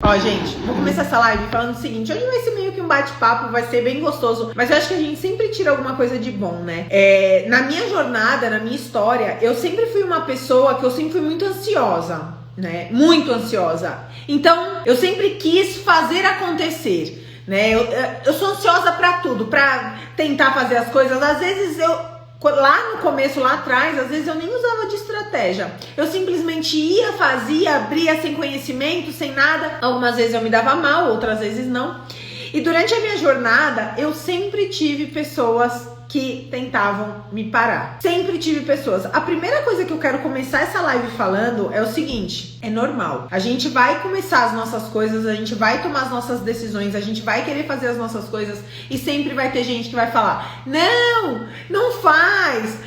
Ó, gente, vou começar essa live falando o seguinte: hoje vai ser meio que um bate-papo, vai ser bem gostoso, mas eu acho que a gente sempre tira alguma coisa de bom, né? Na minha jornada, na minha história, eu sempre fui uma pessoa que eu sempre fui muito ansiosa, né? Muito ansiosa. Então, eu sempre quis fazer acontecer, né? Eu sou ansiosa pra tudo, pra tentar fazer as coisas. Às vezes lá no começo, lá atrás, às vezes eu nem usava de estratégia. Eu simplesmente ia, fazia, abria sem conhecimento, sem nada. Algumas vezes eu me dava mal, outras vezes não. E durante a minha jornada, eu sempre tive pessoas que tentavam me parar. Sempre tive pessoas. A primeira coisa que eu quero começar essa live falando é o seguinte: é normal. A gente vai começar as nossas coisas, a gente vai tomar as nossas decisões, a gente vai querer fazer as nossas coisas e sempre vai ter gente que vai falar: não faz,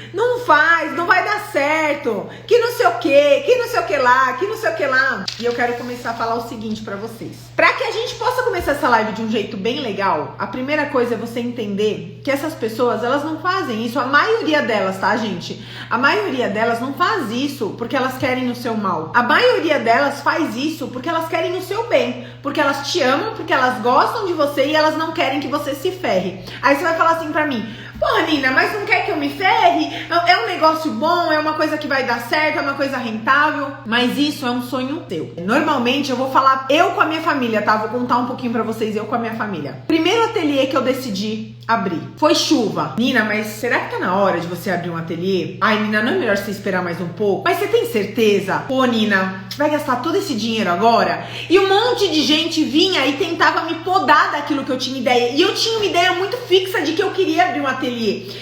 não vai dar certo, que não sei o que não sei o que lá, que não sei o que lá. E eu quero começar a falar o seguinte pra vocês. Pra que a gente possa começar essa live de um jeito bem legal, a primeira coisa é você entender que essas pessoas, elas não fazem isso, a maioria delas, tá, gente? A maioria delas não faz isso porque elas querem o seu mal. A maioria delas faz isso porque elas querem o seu bem, porque elas te amam, porque elas gostam de você e elas não querem que você se ferre. Aí você vai falar assim pra mim: porra, Nina, mas não quer que eu me ferre? É um negócio bom, é uma coisa que vai dar certo, é uma coisa rentável. Mas isso é um sonho teu. Normalmente eu vou falar eu com a minha família, tá? Vou contar um pouquinho pra vocês, eu com a minha família. Primeiro ateliê que eu decidi abrir foi chuva. Nina, mas será que tá na hora de você abrir um ateliê? Ai, Nina, não é melhor você esperar mais um pouco? Mas você tem certeza? Pô, Nina, vai gastar todo esse dinheiro agora? E um monte de gente vinha e tentava me podar daquilo que eu tinha ideia. E eu tinha uma ideia muito fixa de que eu queria abrir um ateliê.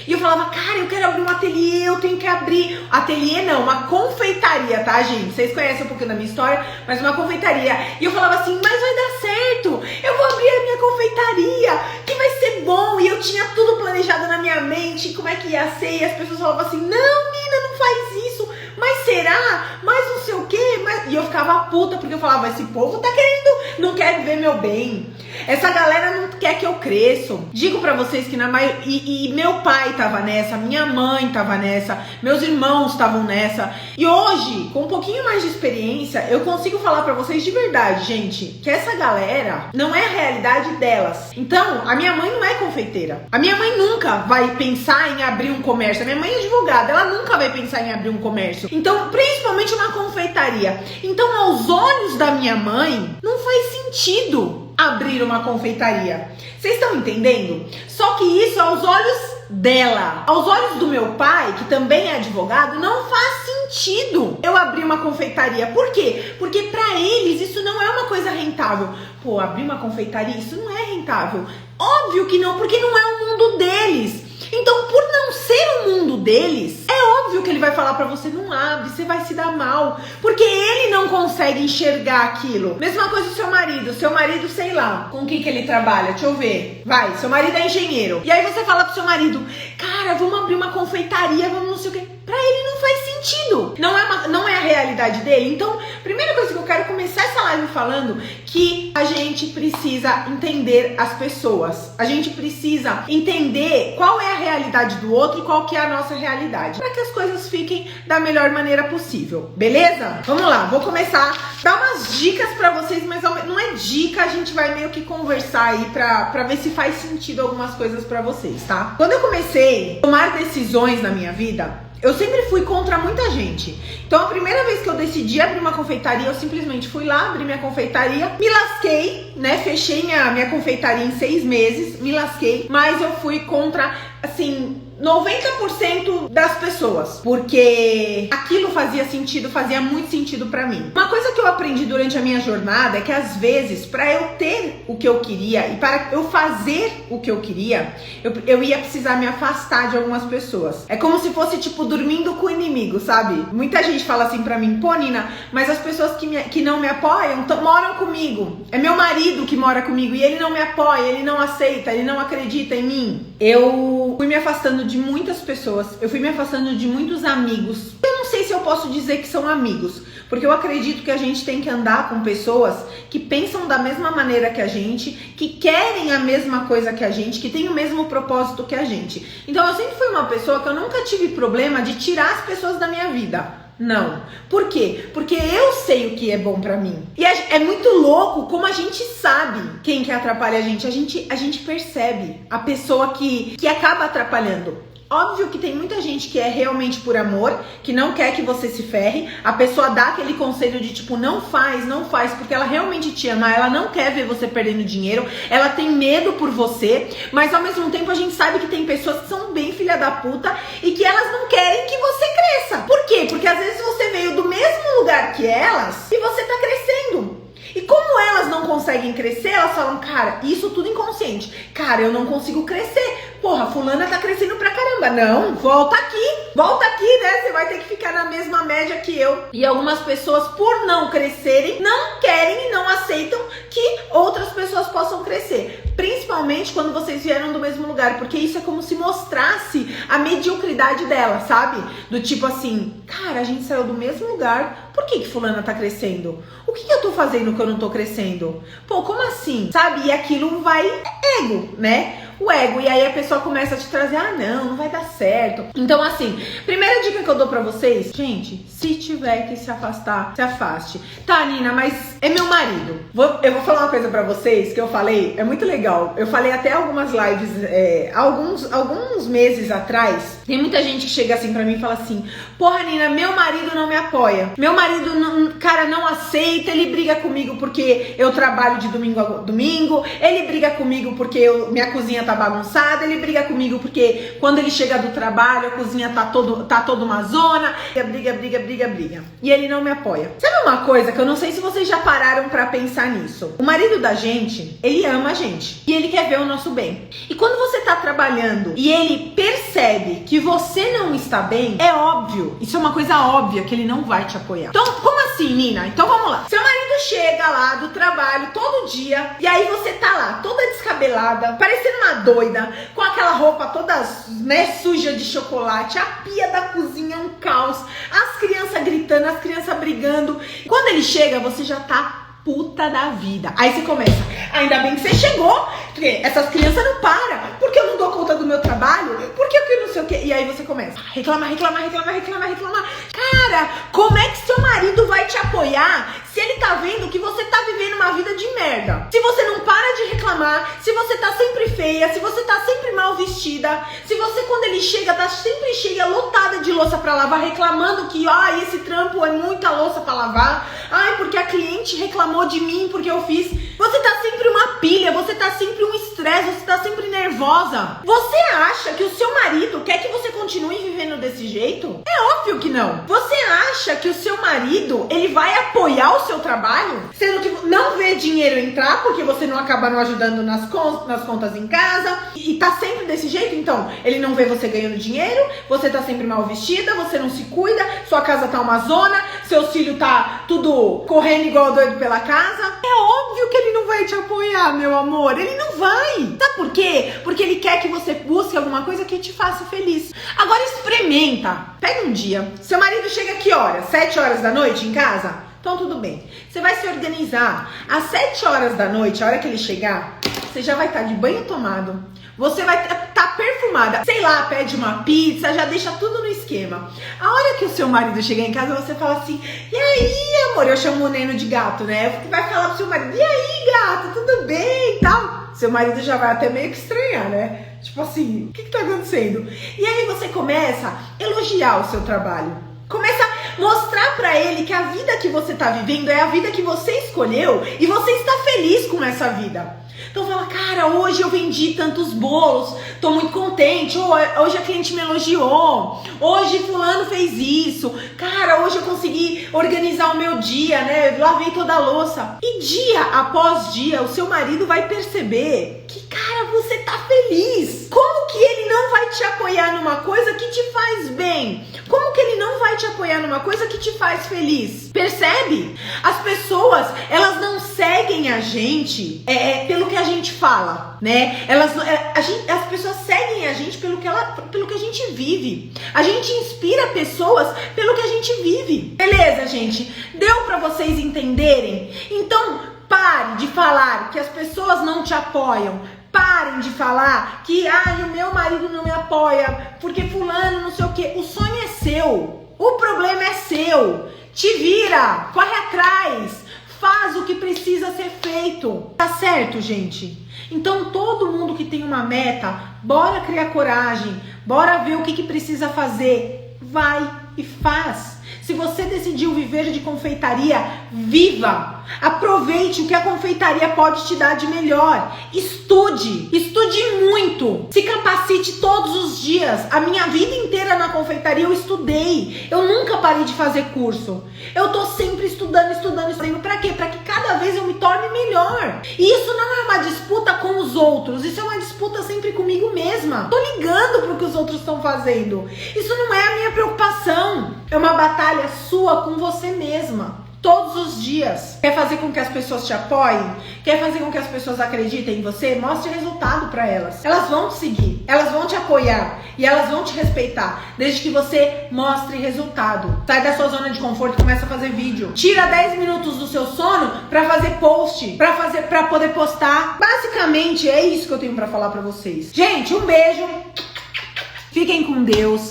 E eu falava: cara, eu quero abrir um ateliê, eu tenho que abrir. Ateliê não, uma confeitaria, tá, gente? Vocês conhecem um pouquinho da minha história, mas uma confeitaria. E eu falava assim: mas vai dar certo, eu vou abrir a minha confeitaria, que vai ser bom. E eu tinha tudo planejado na minha mente, como é que ia ser. E as pessoas falavam assim: não, Nina, não faz isso. Mas será? Mas não sei o quê. E eu ficava puta, porque eu falava: esse povo tá querendo, não quer ver meu bem. Essa galera não quer que eu cresça. Digo pra vocês que na maioria... E meu pai tava nessa, minha mãe tava nessa, meus irmãos estavam nessa. E hoje, com um pouquinho mais de experiência, eu consigo falar pra vocês de verdade, gente, que essa galera não é a realidade delas. Então, a minha mãe não é confeiteira. A minha mãe nunca vai pensar em abrir um comércio. A minha mãe é advogada, ela nunca vai pensar em abrir um comércio. Então, principalmente uma confeitaria. Então, aos olhos da minha mãe, não faz sentido abrir uma confeitaria. Vocês estão entendendo? Só que isso aos olhos dela. Aos olhos do meu pai, que também é advogado, não faz sentido eu abrir uma confeitaria. Por quê? Porque pra eles isso não é uma coisa rentável. Pô, abrir uma confeitaria, isso não é rentável. Óbvio que não, porque não é o mundo deles. Então, por não ser o mundo deles, é óbvio que ele vai falar pra você: não abre, você vai se dar mal, porque ele não consegue enxergar aquilo. Mesma coisa o seu marido, sei lá, com o que ele trabalha, deixa eu ver. Vai, seu marido é engenheiro. E aí você fala pro seu marido: cara, vamos abrir uma confeitaria, vamos não sei o quê. Pra ele não faz sentido. Não é a realidade dele. Então, primeira coisa que eu quero começar essa live falando, que a gente precisa entender as pessoas. A gente precisa entender qual é a realidade do outro e qual que é a nossa realidade, para que as coisas fiquem da melhor maneira possível. Beleza? Vamos lá, vou começar a dar umas dicas pra vocês, mas não é dica, a gente vai meio que conversar aí pra ver se faz sentido algumas coisas pra vocês, tá? Quando eu comecei a tomar decisões na minha vida, eu sempre fui contra muita gente. Então, a primeira vez que eu decidi abrir uma confeitaria, eu simplesmente fui lá, abri minha confeitaria, me lasquei, né? Fechei minha confeitaria em 6 meses, me lasquei, mas eu fui contra, assim, 90% das pessoas, porque aquilo fazia sentido, fazia muito sentido pra mim. Uma coisa que eu aprendi durante a minha jornada é que às vezes, pra eu ter o que eu queria e para eu fazer o que eu queria, eu ia precisar me afastar de algumas pessoas. É como se fosse tipo dormindo com o inimigo, sabe? Muita gente fala assim pra mim: pô, Nina, mas as pessoas que não me apoiam moram comigo. É meu marido que mora comigo e ele não me apoia, ele não aceita, ele não acredita em mim. Eu fui me afastando de muitas pessoas, eu fui me afastando de muitos amigos. Eu não sei se eu posso dizer que são amigos, porque eu acredito que a gente tem que andar com pessoas que pensam da mesma maneira que a gente, que querem a mesma coisa que a gente, que têm o mesmo propósito que a gente. Então eu sempre fui uma pessoa que eu nunca tive problema de tirar as pessoas da minha vida. Não. Por quê? Porque eu sei o que é bom pra mim. E é muito louco como a gente sabe quem que atrapalha a gente. A gente percebe a pessoa que acaba atrapalhando. Óbvio que tem muita gente que é realmente por amor, que não quer que você se ferre. A pessoa dá aquele conselho de tipo, não faz, porque ela realmente te ama, ela não quer ver você perdendo dinheiro, ela tem medo por você, mas ao mesmo tempo a gente sabe que tem pessoas que são bem filha da puta e que elas não querem que você cresça. Por quê? Porque às vezes você veio do mesmo lugar que elas e você tá crescendo. E como elas não conseguem crescer, elas falam, cara, isso tudo inconsciente. Cara, eu não consigo crescer. Porra, fulana tá crescendo pra caramba. Não, volta aqui, né? Você vai ter que ficar na mesma média que eu. E algumas pessoas, por não crescerem, não querem e não aceitam que outras pessoas possam crescer. Principalmente quando vocês vieram do mesmo lugar, porque isso é como se mostrasse a mediocridade dela, sabe? Do tipo assim, cara, a gente saiu do mesmo lugar, por que fulana tá crescendo? O que eu tô fazendo que eu não tô crescendo? Pô, como assim? Sabe? E aquilo vai ego, né? O ego, e aí a pessoa começa a te trazer, não vai dar certo. Então assim, primeira dica que eu dou pra vocês, gente, se tiver que se afastar, se afaste. Tá, Nina, mas é meu marido. Eu vou falar uma coisa pra vocês que eu falei, é muito legal. Eu falei até algumas lives, alguns meses atrás. Tem muita gente que chega assim pra mim e fala assim, porra, Nina, meu marido não me apoia. Meu marido, não aceita, ele briga comigo porque eu trabalho de domingo a domingo, ele briga comigo porque minha cozinha tá bagunçada, ele briga comigo porque quando ele chega do trabalho, a cozinha tá toda uma zona, briga. E ele não me apoia. Sabe uma coisa que eu não sei se vocês já pararam pra pensar nisso? O marido da gente, ele ama a gente e ele quer ver o nosso bem. E quando você tá trabalhando e ele percebe que você não está bem, é óbvio, isso é uma coisa óbvia que ele não vai te apoiar. Então, como assim, Nina? Então vamos lá. Seu marido chega lá do trabalho todo dia e aí você tá lá toda descabelada, parecendo uma doida, com aquela roupa toda, né, suja de chocolate, a pia da cozinha é um caos, as crianças gritando, as crianças brigando. Quando ele chega, você já tá puta da vida. Aí você começa, ainda bem que você chegou, porque essas crianças não param, porque eu não dou conta do meu trabalho, porque eu não sei o que. E aí você começa a reclamar. Cara, como é que seu marido vai te apoiar se ele tá vendo que você tá vivendo uma vida de merda? Se você não para de reclamar, se você tá sempre feia, se você tá sempre mal vestida, se você quando ele chega tá sempre cheia, lotada de louça pra lavar, reclamando que esse trampo é muita louça pra lavar, porque a cliente reclamou de mim porque eu fiz. Você tá sempre uma pilha, você tá sempre um estresse, você tá sempre nervosa. Você acha que o seu marido quer que você continue vivendo desse jeito? É óbvio que não. Você acha que o seu marido, ele vai apoiar o seu trabalho, sendo que não vê dinheiro entrar porque você não acaba não ajudando nas contas em casa e tá sempre desse jeito? Então, ele não vê você ganhando dinheiro, você tá sempre mal vestida, você não se cuida, sua casa tá uma zona, seus filhos tá tudo correndo igual doido pela casa. É óbvio que ele não vai te apoiar, meu amor. Ele não vai. Sabe por quê? Porque ele quer que você busque alguma coisa que te faça feliz. Agora experimenta. Pega um dia. Seu marido chega que horas? 7 horas da noite em casa? Então tudo bem. Você vai se organizar. Às 7 horas da noite, a hora que ele chegar, você já vai estar de banho tomado. Você vai estar perfumada. Sei lá, pede uma pizza, já deixa tudo no esquema. A hora que o seu marido chegar em casa, você fala assim, e aí, amor? Eu chamo o Neno de gato, né? Você vai falar pro seu marido, e aí, gato? Tudo bem e tal? Seu marido já vai até meio que estranhar, né? Tipo assim, o que tá acontecendo? E aí você começa a elogiar o seu trabalho. Começa a mostrar pra ele que a vida que você tá vivendo é a vida que você escolheu e você está feliz com essa vida. Então fala, cara, hoje eu vendi tantos bolos, tô muito contente, hoje a cliente me elogiou, hoje fulano fez isso, cara, hoje eu consegui organizar o meu dia, né, lavei toda a louça. E dia após dia, o seu marido vai perceber que, cara, você tá feliz. Como que ele não vai te apoiar numa coisa que te faz bem? Como que ele não vai te apoiar numa coisa que te faz feliz? Percebe? As pessoas, elas não seguem a gente pelo que a gente fala, né? As pessoas seguem a gente pelo que a gente vive. A gente inspira pessoas pelo que a gente vive. Beleza, gente? Deu pra vocês entenderem? Então, pare de falar que as pessoas não te apoiam. Parem de falar que o meu marido não me apoia porque fulano não sei o que. O sonho é seu. O problema é seu. Te vira, corre atrás, faz o que precisa ser feito. Tá certo, gente? Então todo mundo que tem uma meta, bora criar coragem, bora ver o que precisa fazer. Vai e faz. Se você decidiu viver de confeitaria, viva! Aproveite o que a confeitaria pode te dar de melhor. Estude muito. Se capacite todos os dias. A minha vida inteira na confeitaria eu estudei. Eu nunca parei de fazer curso. Eu tô sempre estudando. Pra quê? Pra que cada vez eu me torne melhor. E isso não é uma disputa com os outros. Isso é uma disputa sempre comigo mesma. Tô ligando pro que os outros estão fazendo. Isso não é a minha preocupação. É uma batalha sua com você mesma. Todos os dias. Quer fazer com que as pessoas te apoiem? Quer fazer com que as pessoas acreditem em você? Mostre resultado pra elas. Elas vão te seguir, elas vão te apoiar e elas vão te respeitar, desde que você mostre resultado. Sai da sua zona de conforto e começa a fazer vídeo. Tira 10 minutos do seu sono pra fazer post, pra poder postar. Basicamente é isso que eu tenho pra falar pra vocês. Gente, um beijo. Fiquem com Deus.